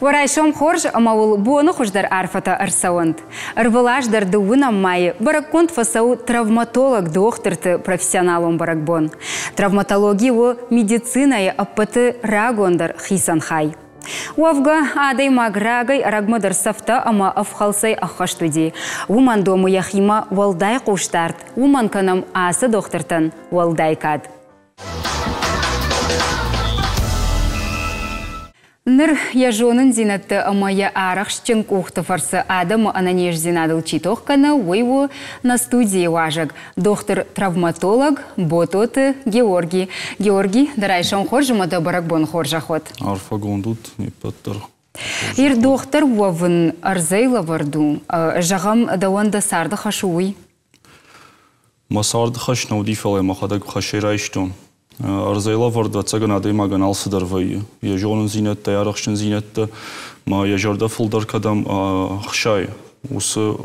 Варайшом хорж, амаул буону хождар арфата арсаунд. Арвалаждар дуына май, бараконт фасау травматолог докторты профессионалом баракбон. Травматология о медицина аппаты рагондар хисанхай. Уавга адай маграгай рагмадар сафта ама афхалсай ахаштуди. Уман дому яхима валдай куштарт. Уман канам асы доктортан валдай кад. Ныр яжонын зинатты амая арахшчын кухты фарсы адамы ананеж зинадыл читохкана уйву на студии важак. Доктор-травматолог Бототы Георгий. Георгий, дарайшон хоржымада баракбон хоржахот. Арфагондут не паттар. Ир доктор уавын арзайла варду. Жағам дауанда сарды хашуй. Ма сарды хаш наудифалай махадаг хаширайштон. Арзайла варда цаган адай маган алсыдар вай. Яжонын зинетті, ярақшын зинетті. Ма яжарда фылдар кадам хшай. Усы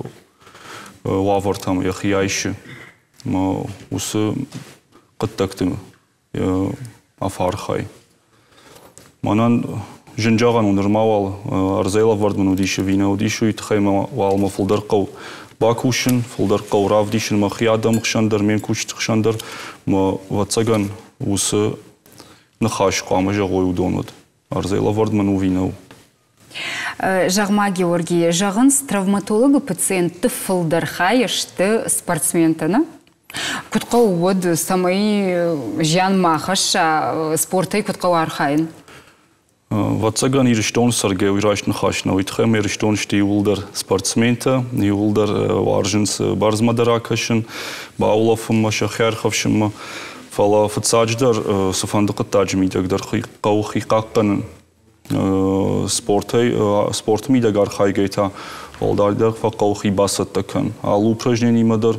лавартам яхияйши. Ма усы қыттактым афархай. Манан жынжаған унырмавал арзайла вардмын удиші вина удишу итхайма валма фылдар қау. Бакушын, фылдар қау равдишын ма хиядам қшандар, мен кушты қшандар. Ма вацаган усы нахаш қамы жағой удонуд. Арзайла вардмын увинау. Жағма Георгий, жағын травматологы пациентті фылдар хайышты спортсментіні? Күтқау уод самай жан махаша спортай күтқау архайын? Вацаган ириштон сарге уйрашны хашна. Уйтхэм ириштон шти улдар спортсмента, улдар варжынс барзмадаракашын, баулафым маша херхавшым фала фацадждар сафандықы таджмидагдар қау хиқаққанын спорт мидагар хайгейта олдардар фақау хибасаттакан. Ал упражнений мадар,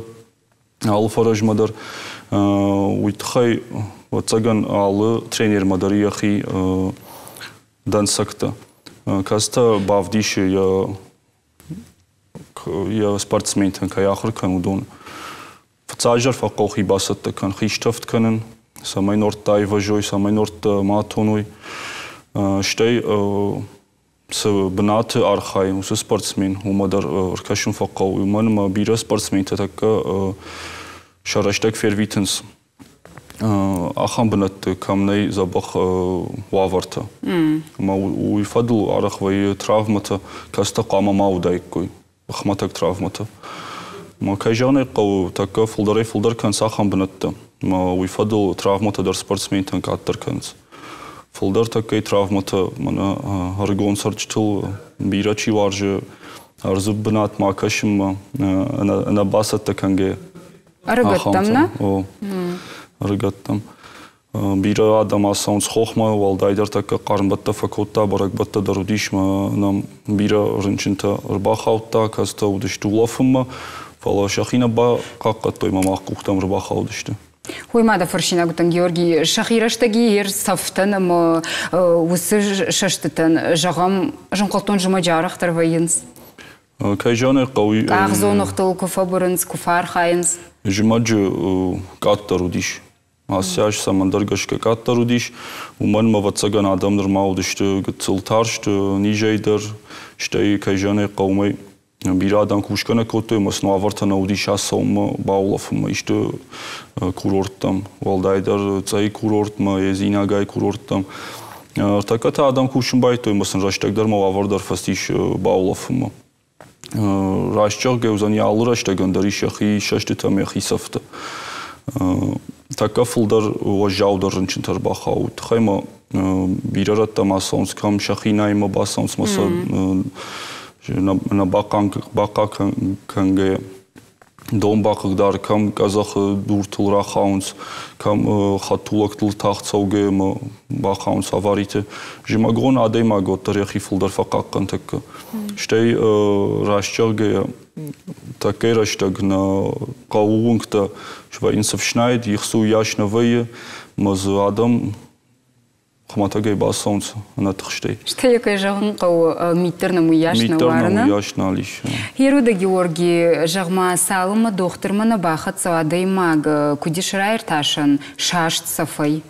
ал фаражмадар, уйтхай вацаган алы тренер мадар яхи дансакта. Каста бавдиши я спортсментен кай ахркан удон. Фацаджар фақау хибасаттакан хиштафт канын, самай норт тайважой, самай норт матонуй. Штей с бнаты архай, усы спортсмен, умадар ркашын фақау. Уман ма бира спортсмента така шараштак фервитенс. Ахам бнат камней забах ваварта. Ма уйфадл арахвай травмата каста қама маудайкой. Ахматак травмата. Ма кайжаны қау така фылдар канс ахам бнатта. Ма уйфадл травмата дар спортсментан каттар канс. Фылдар такай травмата мана аргон сарчтыл бирачи варжы арзуб бнат макашым на басатта канге. Аргаттамна? О. Аргаттам. Бира адам асаунс хохма валдайдар така қарынбатта факотта баракбатта дарудишма нам бира рынчынта рбахаутта каста удыштулафымма фала шахина ба қаққаттой мамақ құқтам рбахаудышты. Хуймада фаршина гутан Георгий, шахираштаги ер сафтан ама усы шаштытан жағам жынқалтон жыма жарақтар вайынс. Кайжаны қауи... Ағзонықтыл күфа бұрынс, күфар хайынс. Жымаджы каттарудиш. Асяш самандаргашка каттарудиш. Уман мавацаган адамдар маудышты гыцылтаршты, нижайдар. Штей кайжаны қаумай. Бир адам кушкана көтөй масын авартана удиш асаума баулафыма ишты курорттам. Валдайдар цай курортма, езинагай курорттам. Таката адам кушын байтой масын раштагдар ма авардар фастиш баулафыма. Рашчаг геузани алыраштаган дариш яхи шаштытам яхи сафта. Така фылдар важаудар рынчынтар бахаут. Хайма бирараттам асаунс кам шахинайма басаунс маса на бака канге дом бақығдар кам казахы дуртыл рахаунс кам хатулактыл тахцауге бахаунс аварите жимагон адаймаготтар яхи фылдар фақаққан такка штей рашчарге такей раштаг на қауыңқта швайнсов шнайд ихсу яшна вайе маз адам Хаматагай басаунс на тахштей. Что якай жағын қау миттернаму яшна варына? Миттернаму яшна алиш. Херуда Георгий жағма салыма доктормана бақыт сауадай маг кудишрайр ташын шашт сафай.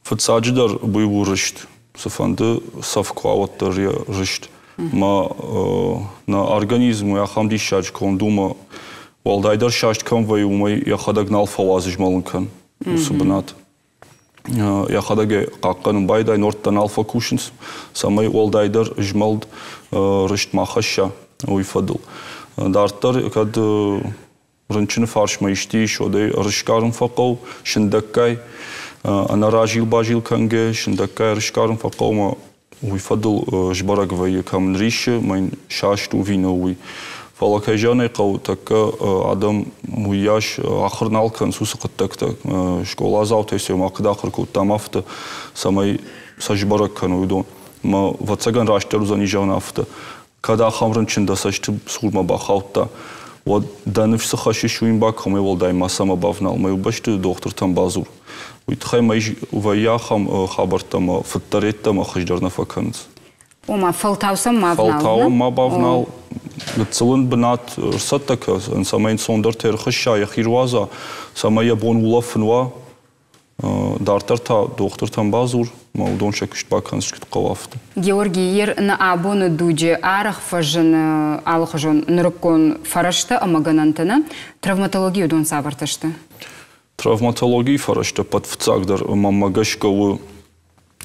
Фацаджидар бой урышт. сафанды совкваваттар рышт. Ма на организм я хамди шач кондума валдайдар шашт кам вай умай я хадагнал фавазиш малункан. Субнат. Я хадаге каккан байдай норттан алфа кушинс самай валдайдар жмалд рышт махаша уйфадыл. Дартар кад рынчын фарш майшти шодай рышкарым фақау шиндаккай анаражил бажил канге шиндаккай рышкарым фақау ма уйфадыл жбарак вай камн рише майн шашту вина уй фалакай жаны қау такка адам уяш ахырнал кан сусықыттакта школа завтесе мақыда ақыр тамафта самай сажбарак кан уйдон ма вацаган раштару занижан афта когда хамрын чында сашты сурма бахалта вот даныш сахаши шуим бак хаме волдай масама бавнал май башты доктор там базур уйтхай май ваяхам хабартама фаттареттама хаждарна факанц Ома фалтаусам мавнал. Фалтаусам мавнал. Целен бнат саттака самайн сондер терхша яхирваза самая бон улафнва дартарта доктор там базур малдон шакшт баканс кытқавафты. Георгий ер на абону дуджи арах фажын алхажон нрокон фарашта амаганантана травматологию дон сабарташты. Травматология фарашта подвцагдар мамагашкову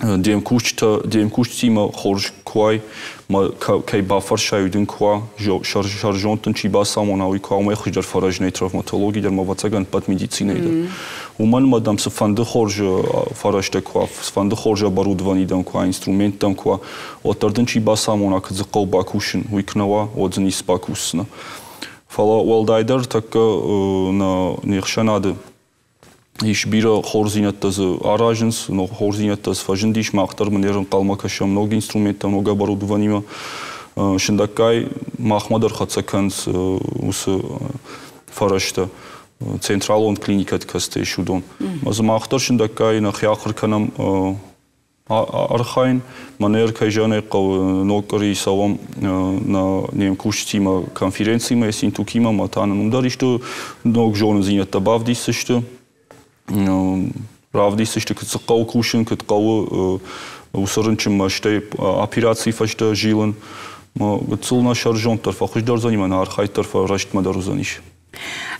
Дем куштима хорж квай ма кай бафар шайдин ква шаржонтын чиба самонауи ква ма хиждар фаражней травматологии дар мавацаган пат медицинейда. Уман мадам се фанды хорж фаражте ква фанды хорж оборудование дам ква инструмент дам ква отардын чиба самона кызыккау бакушин уйкнава одзын испакусна. Фала уалдайдар така на нехшанады Иш бира хорзинаттаз араженс, но хорзинаттаз фажендиш махтар манерен калмакаша много инструмента, много оборудования. Шиндакай махмадар хацаканс ус фарашта централон клиникат касте шудон. Маз махтар шиндакай на хяхр канам архайн манер кайжане қав нокари савам на нем куштима конференции ма синтукима матана нумдаришто ног жон зинята бавдисшто Правди се ще като қау кушен, като қау усърнчим ще операции фашта жилен, ма гцул на шаржон тарфа хуждар занима на архай тарфа рашт мадару заниш.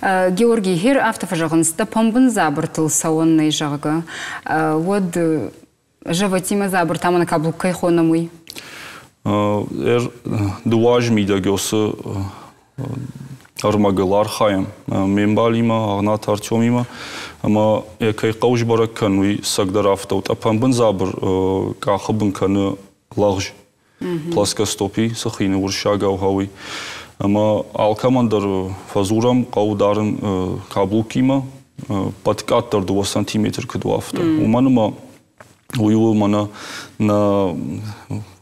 Георгий хер автофажагынста помбын забыртыл сауынной жағы. Вот животима забыртама на каблуккай хонамый. Дуаж мида гёсы армагыл архаем. Мембалима, агнат артемима. Ама якай қауж барак кануи сагдар автоут. Апамбын забыр кахыбын каны лагж. Пласкостопи сахины уршагау хауи. Ама алкамандар фазурам қаударын каблукима подкаттар 2 сантиметр кыду авто. Уманыма уйу мана на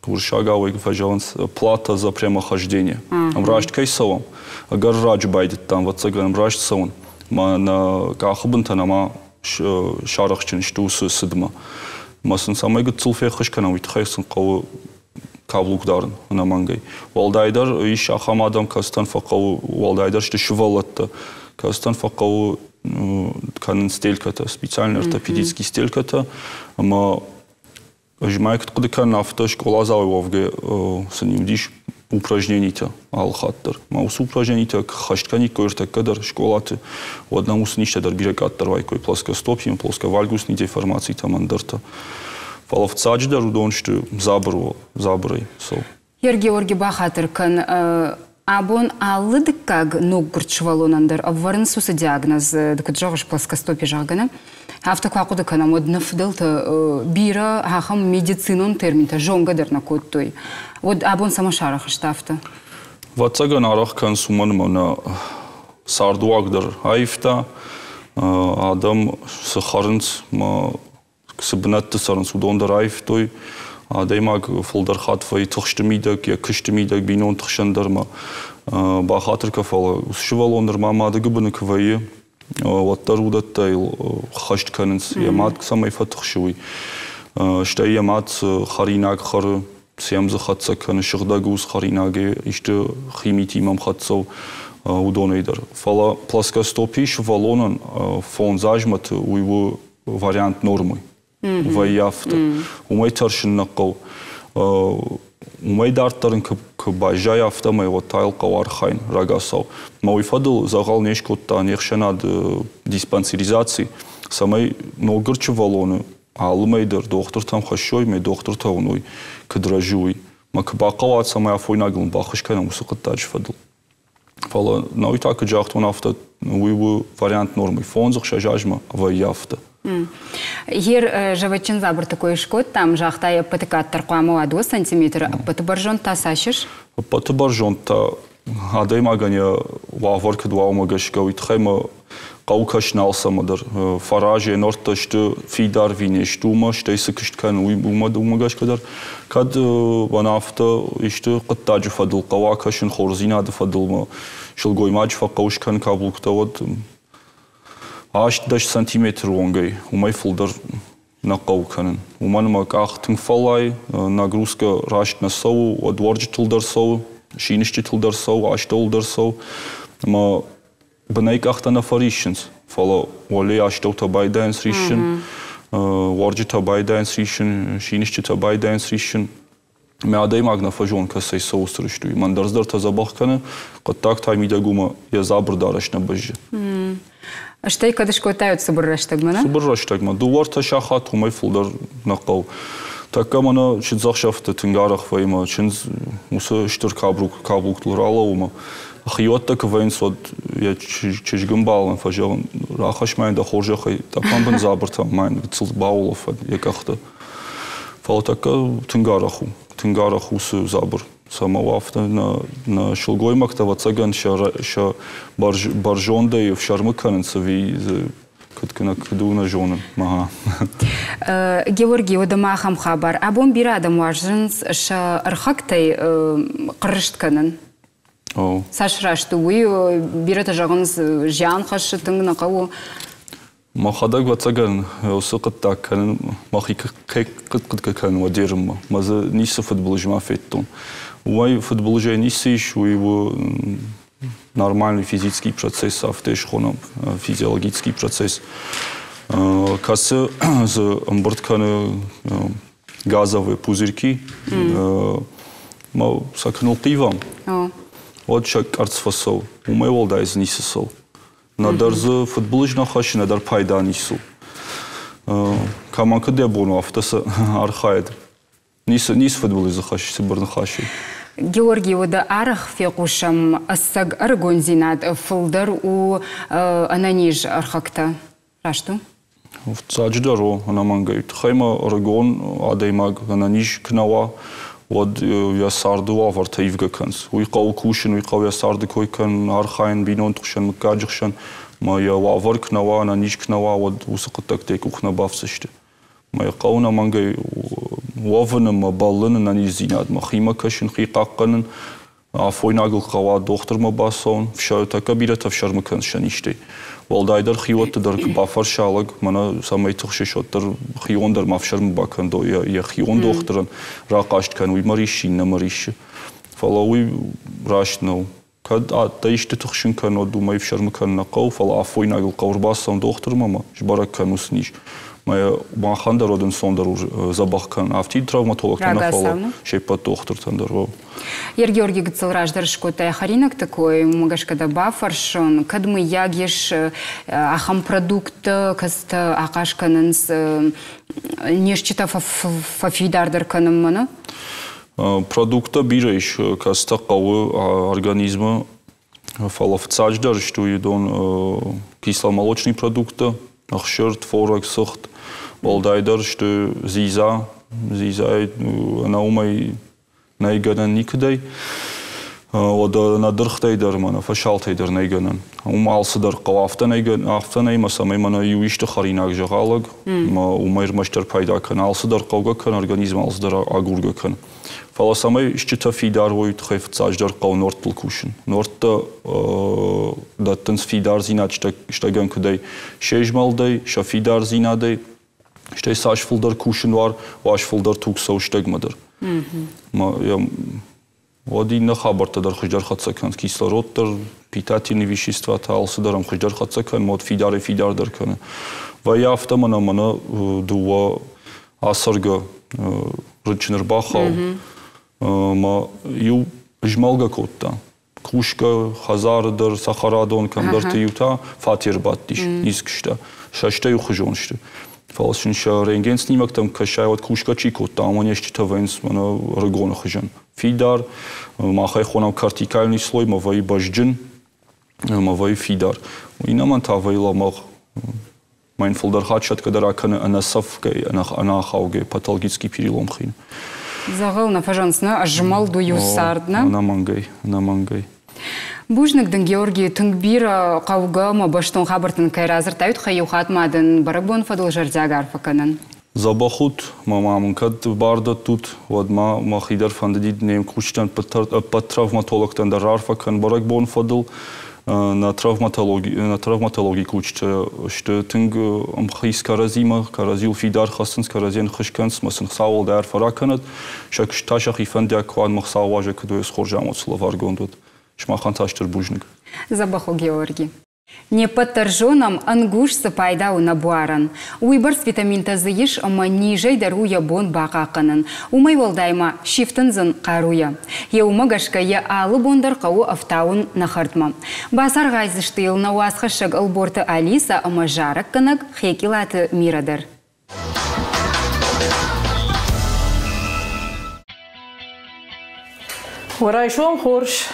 уршагау фажаванс плата за прямохождение. Амрашт кайсавам. Агар радж байдет там вацаган амрашт саван. Ма на кахыбынтан ама шарахчын штусы сыдма. Масын самай гыцыл фехыш канам уйтхайсын қауы каблукдарын на мангай. Валдайдар иш ахам адам кастан фақау валдайдар шты шывалатта. Кастан фақау канын стельката, специальный ортопедический стельката. Ама жмайкат куды кан авто школа завывавге санимдиш упражнените алхаттар. Маус упражнените хашткани койрта кадар школаты у одному сниште дар бирекаттар вайкой плоскостопием, плосковальгусни деформации тамандарта. Фалов цадждар удоншты заброй сол. Георгий Бахатыр кан абон алыдыккаг ноггурчвалонандар авварын сусы диагноз дыкуджагыш плоскостопия жагана. Автоквакуды кана модна фдылта бира хахам медицинон терминта жонгадар на коттой. Вот абон сама шарах штафта. Вацаган арах кан суманма на сардуагдар айфта адам сахарынц ма сыбнатты сарынц удондар айфтой адаймаг фолдар хатфай тхштмидак я кштмидак бинон тхшандар ма бахатыр кафала усшвалондар мамады гыбныквае ваттар удаттай хашт канынц ямат самай фатхшуй штай ямат харинак хар Сиамза хатса каны шыгдагус харинаге иште химити имам хатсов удонейдар. Фала плоскостопий швалонан фон зажмат у его вариант нормы. ваяфта. Умай таршин нақау. Умай дартарын кбайжа яфта май вот тайл кавархайн рагасау. Мауи фадл загал нешкотта нехшанад диспансеризации. Самай ногырчы валоны. Алымайдыр доктор там хашой, май доктор тауной кдражуй. Мак бақават самай афойнагыл бахышкана мусықыттач фадл. Фала науи так джахтон афта уйву вариант нормы. Фонзық шажажма ваяфта. Ер жавачын забыр такой шкот, там жахтая патыкаттар қуаму аду сантиметр, паты баржон та сашыш? Паты баржон та адай маганя ваварка дуау магашка уитхайма қаукаш налсамадар. Фаражи норта шты фидар винеш дума, шты сыкышт кан умагашкадар. Кад ванафта ишты қыттаджу фадыл қавакашын хорзинады фадылма. Шылгой маджфа қаушкан каблукта вот 8 сантиметр онгай, умай фулдар нақау канын. Уманыма ақтың фалай, нагрузка рашт на соу, одворджи тылдар соу, шинишчи тылдар соу, ашта улдар соу. Ма бінайк ақтана фаришинс. Фала олей аштау табайдайнс ришин, ворджи табайдайнс ришин, шинишчи табайдайнс ришин. Ме адай магна фажон касай соу срыштуй. Мандарздар тазабах каны, қаттак таймида гума я забр дараш на бажжи. Аштай кадышко тают субырраштагмана? Субырраштагма. Дуарта шахат умай фулдар нақау. Така мана чидзахшафта тингарах вайма, чинз уса штыр каблук тлурала ума. Хиотта кавайнс вот я чижгым балан фажал рахаш майн да хоржахай такан бен забрта майн цил баулов якахта. Фала така тингарах уса забр. Самого авто на шелгой мактава цаган ша баржонда и в шармыканца ви каткана кадуна жонын маха. Георгий одамахам хабар. Абон бирадам важынс ша архактай қырыштканын. Сашрашты уй бирата жағыныз жан хашы тыңгына қау. Махадаг вацаган осықыт такканын махи кыт-кыт кан вадерма. Маза ниса футболжма феттон. Уай футболжай нисиш, у его нормальный физический процесс, автошхона физиологический процесс. Касса за амбортканы газовые пузырьки, ма сакнул пивом. Вот шак арцфасол. У моего да из нисисол. Надар за футболжна хаши, надар пайда нису. Каманка дебону автоса архаид. Нис футбол из хаши, сибарна хаши. Георгий ода арах фекушам ассаг аргонзинат фулдар у ананиж архакта. Рашту? В цадждаро она мангает. Хайма аргон адаймаг ананиж кнава. Вот я сарду аварта ивгаканс. Уйкау кушин, уйкау я сарды койкан архайн бинон тухшан макаджихшан. Ма я авар кнава, ананиж кнава, вот усакатак тек ухна бавсаште. Ма я кауна мангай وافنم بالن نانی زیناد مخیمه کشن خیقاقنن آفویناگل خواد دختر مباسون فشار تکبیره تفشار مکن شنیشته والدایدر خیوت در بافر شالگ منا سامی تخششات در خیون در مفشار مباکن دو یا خیون دخترن راقاشت کن وی مریشی نمریش فلاوی راشت نو کد آتایشت تخشن کن و دو می فشار مکن نقو فلا آفویناگل قور باسون دختر ماما جبرک کنوس نیش Моя маханда роден сондар забахкан авти травматолог нафала шепа доктор тандарва. Георгий гцелраждар шкота харинак такой магашкада бафаршон кадмы ягеш ахам продукт каста акашканынс нешчита фафидардар каныммана. Продукта биреш каста кавы организма фалафцаждар что едон кисломолочные продукты ахшер творог сухт Waldaidar, что зиза на умай найганан никдей, вот на дырхтайдар мана фашалтайдар найганан. Умалсадар кавафта найган, афта найма самай мана юишта харинак жагалаг, умайр маштар пайда кан, алсадар кавга кан организм алсадар агурга кан. Фала самай ищита фидар войт хайфцаждар кав нортл кушин. Норта даттанс фидар зинат штаган кдей шежмалдай, ша фидар зинадей. Что саш фулдар кушин вар, ваш фулдар туксау штегмадар. Ма я один на хабарта дар хождар хатсакан кислород дар питательные вещества та алсадарам хождар хатсакан мод фидар дар кан. Vai hafta mana dua asarga rıçınır baxav. Ma ju jmalga kotta. Krushka, Hazardır, Sakharadon, Kamdartı yuta, Fatih Battiş, İskişte. Şaşta yu xıjonştı. Falşınşa rengens nimaktam kaşayot Krushka çikotta, ama neşti tavens mana rıgona xıjon. Fidar, maxay xonam kartikalni sloy, ma vai bajjın, ma vai fidar. İnaman tavayla mağ mindfulдар хачат, когда раканы анасавкой, анахауге, патологический перелом хин. Зағылна, пожалуйста, ажмал дую сардна. Намангай. Бужныкдың Георгий Түнгбир қауғама баштың қабыртын кайразыр тәйт қайуқатмадын барабон фадыл жардягар факанын. Забахут, мамамын кад барда тут, вот ма хидар фандадид нем кучтан под травматологтан дарар факан барабон фадыл на травматологии кучта, что тынг амхис каразима, каразил фидар хасынс, каразин хышканс, масын хсавал дар фараканат, шак шташах и фандя кван махсаважа, кадуя схоржамот словар гондот. Шмахан таштыр бужник. Забаху Георгий. Не подтържонам ангушсы пайдау набуаран. Уйбарс витамин тазыйыш ама нижай даруя бон бақақынын. Умай волдайма шифтынзын қаруя. Еумагашка е алы бондар қау автауын нахартма. Басар ғайзыштыл науасқа шаг алборты Алиса ама жарық кынық хекилаты мирадыр. ورایشون خورش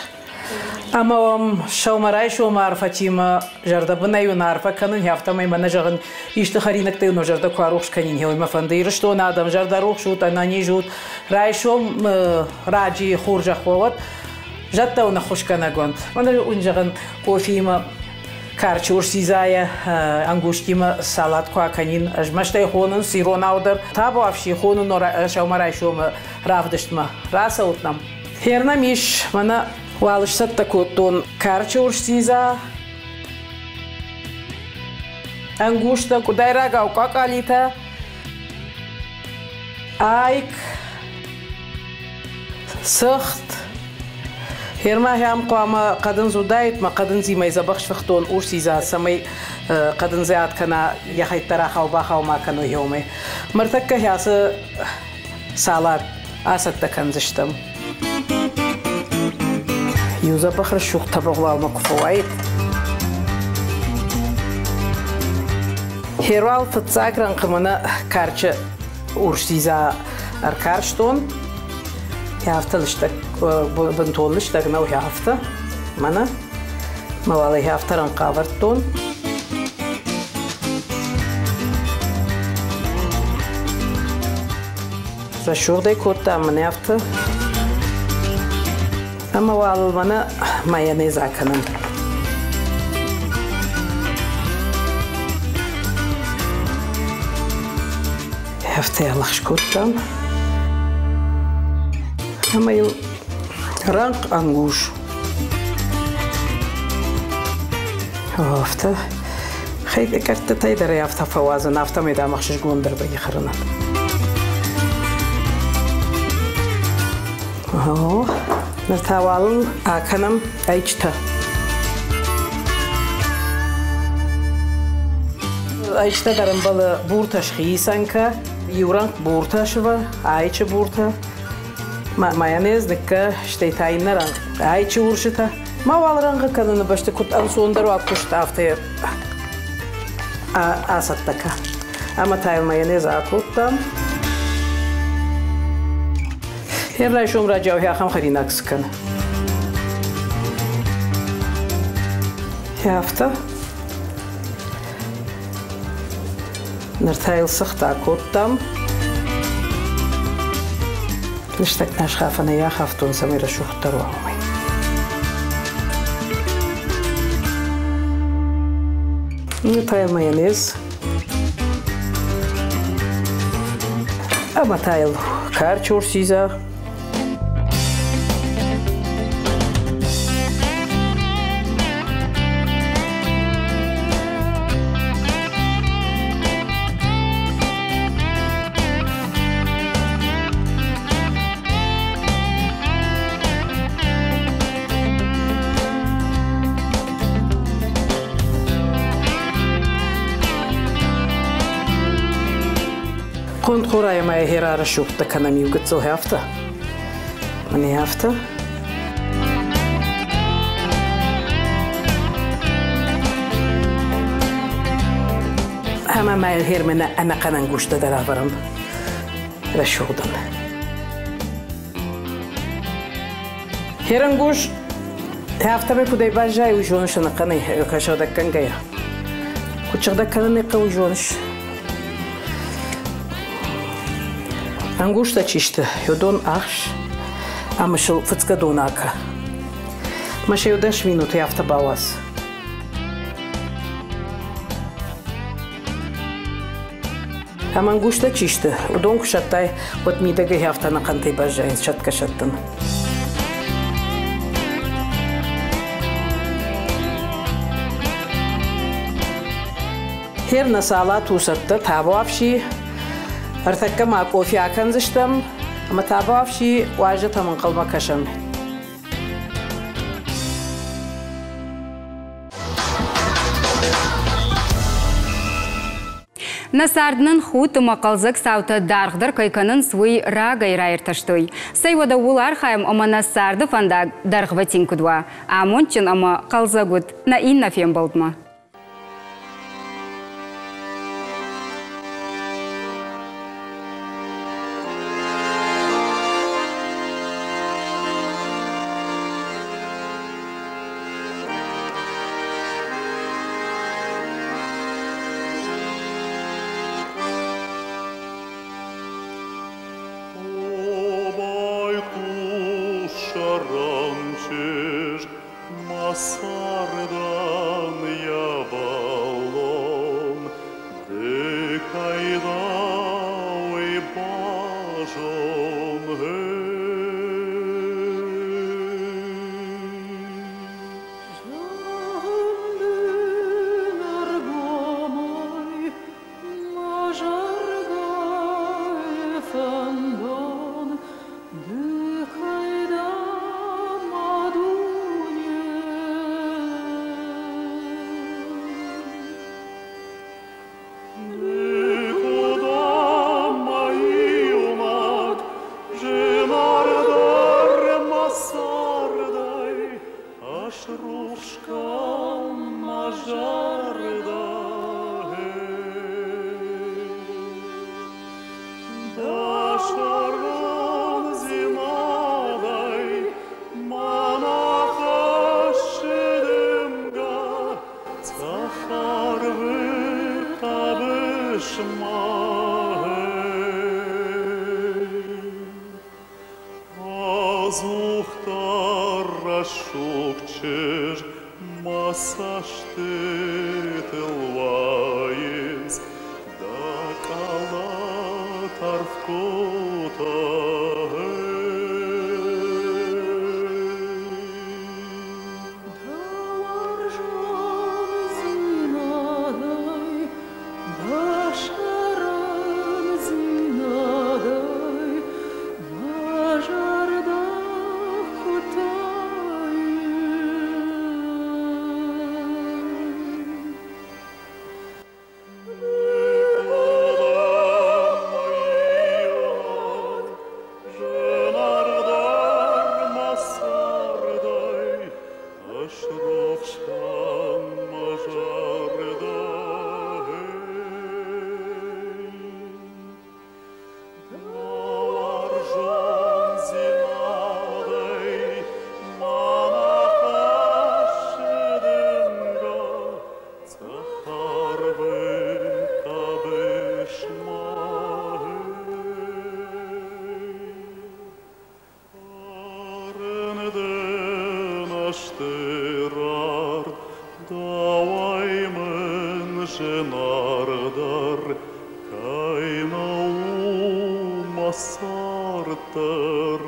اما شومرایشون معرفتی ما جرده بنایو نعرفه کنن هفته می من جگن اشتخاری نکته و جرده کاروش کنین هیوی مفندیرش تو نادم جرده روح شد انانی جود رایشون راجی خورج خوات جده و نخوش کنگوند من اون جگن کوفی ما کارچور سیزای انگوشتی ما سالات کوه کنین اجمشته خونن سیرون آودر تابو افشی خونن و شومرایشون رافدشت ما راس اوتنم هرنا میش من والشت تکوتون کارچور سیزا انگوشتا کدای راگا و کاکالیتا آیک سخت هرما هم قام قدن زودایت ما قدن زی می زبخش فختون اور سیزا سمی قدن زیاد کنا یخی تراخا و باخا و ما کنو یومه مرتکه هیاس سالات آسد تکنزشتم يوزا بخر الشوق تبغوا المكفوعيت هيروال فتساقران قمنا كارچة ورشتيزا اركارشتون يافتا لشتك بنتول لشتك نو يافتا منا موالي يافتا رنقاورتون رشوق دي كوتا من يافتا اما والمنا مايونيز اكنن هفته يلخش كوتام اما يو رانق انغوش هفته خيد كرت تايدر يافتا فوازن هفته ميدا مخشش گوندر بيخرنا نرتاوالن آکنم ایچتا ایچتا درم بال بورتاش خیسان که یورانک بورتاش و ایچ بورتا مایونیز دکه شتیتاین نران ایچ ورشتا ما والرانگ کنن باشته کت انسوندر و کشت آفته آسد دکه اما تای مایونیز آکوتام هر رایشون را جاوی آخام خری نکس کنه هفته نرتایل سخت آکوتام نشتک نشخافنه یا خافتون سمیر شوخت رو آمی نرتایل مایونیز اما تایل کارچور سیزا Kont koraya maya herara şokta kanam yugutso hafta. Mani hafta? Ama maya hermene ana kanan guşta daravarım. Raşoğdan. Heran guş hafta me puday bajay ujonuş ana kanay kaşada kangaya. Kuchada kanay ka ujonuş. Anguşta çişti, yodon ahş, ama şu fıtska donaka. Maşe yodan şvinutu hafta bavaz. Ama anguşta çişti, yodon kuşattay, ot midege hafta nakantay bajay, şatka şattın. Her nasala tusattı, tabu afşi, Artakka ma kofi akanzıştım ama tabi afşi vajda tamın kalma kaşam. Насарднын хуты мақалзык сауты дарғдыр кайканын свой рагай райырташтой. Сайвада улар хайм ама насарды фандаг дарғватин кудва, а мончин ама қалзагут на инна фем болдма. Sartar